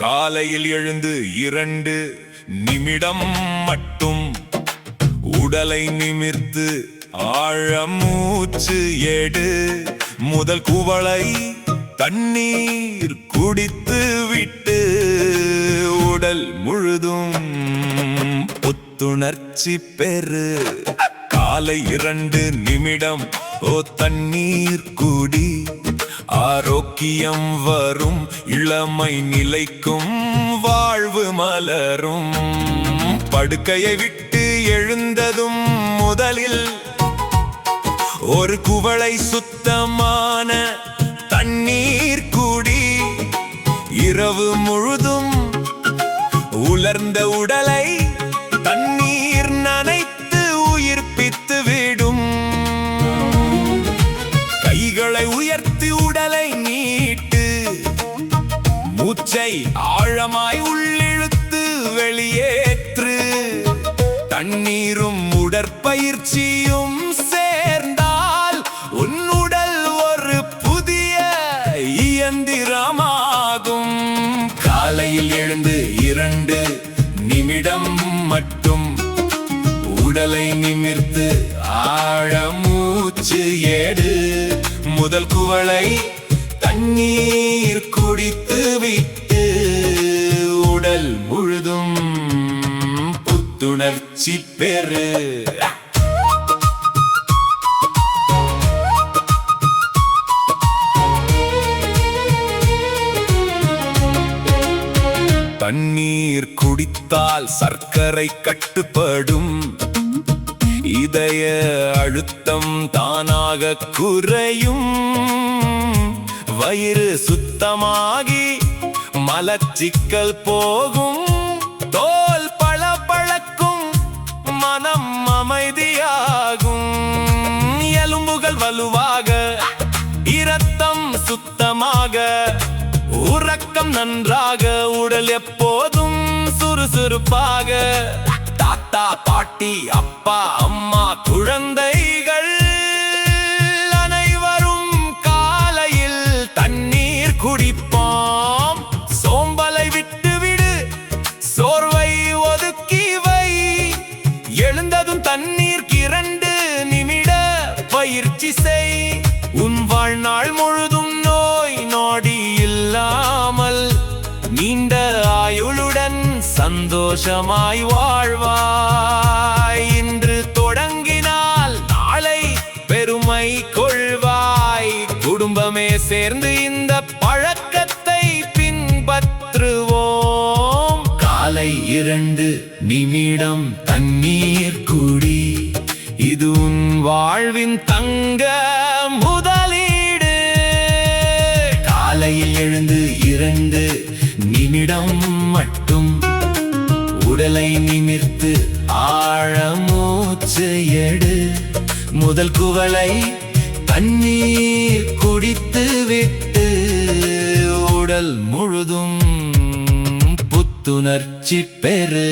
காலையில் எழுந்து 2 நிமிடம் மட்டும் உடலை நிமிர்த்து ஆழமூச்சு எடு. முதல் குவளை தண்ணீர் குடித்து விட்டு உடல் முழுதும் புத்துணர்ச்சி பெறு. காலை 2 நிமிடம் தண்ணீர் குடி. ஆரோக்கியம் வரும், இளமை நிலைக்கும், வாழ்வு மலரும். படுக்கையை விட்டு எழுந்ததும் முதலில் ஒரு குவளை சுத்தமான தண்ணீர் குடி. இரவு முழுதும் உலர்ந்த உடலை தண்ணீர் நனைத்து உயிர்ப்பித்து விடும். கைகளை உயர்த்தி உடலை நீட்டு. மூச்சை ஆழமாய் உள்ளிழுத்து வெளியேற்று. தண்ணீரும் உடற்பயிற்சியும் சேர்ந்தால் உன் உடல் ஒரு புதிய இயந்திரமாகும். காலையில் எழுந்து 2 நிமிடம் மட்டும் உடலை நிமிர்த்து ஆழமூச்சு எடு. முதல் குவளை தண்ணீர் குடித்து விட்டு உடல் முழுதும் புத்துணர்ச்சி பெறு. தண்ணீர் குடித்தால் சர்க்கரை கட்டுப்படும். இதய அழுத்தம் தானாக குறையும். வயிறு சுத்தமாகி மலச்சிக்கல் போகும். தோல் பளபளக்கும், மனம் அமைதியாகும். எலும்புகள் வலுவாக, இரத்தம் சுத்தமாக, உறக்கம் நன்றாக, உடல் எப்போதும் சுறுசுறுப்பாக. தாத்தா, பாட்டி, அப்பா, அம்மா, குழந்தைகள் அனைவரும் காலையில் தண்ணீர் குடிப்போம். சோம்பலை விட்டுவிடு, சோர்வை ஒதுக்கி வை. எழுந்ததும் தண்ணீர் 2 நிமிட பயிற்சி செய். உன் வாழ்நாள் முழுதும் நோய் நொடி இல்லாமல் நீண்ட ஆயுளுடன் சந்தோஷமாய் வாழ்வாய். இன்று தொடங்கினால் நாளை பெருமை கொள்வாய். குடும்பமே சேர்ந்து இந்த பழக்கத்தை பின்பற்றுவோம். காலை 2 நிமிடம் தண்ணீர் குடி. இது உன் வாழ்வின் தங்க முதலீடு. காலையில் எழுந்து 2 நிமிடம் மட்டும் உடலை நிமிர்த்து ஆழமூச்சு எடு. முதல் குவளை தண்ணீர் குடித்து விட்டு உடல் முழுதும் புத்துணர்ச்சி பெறு.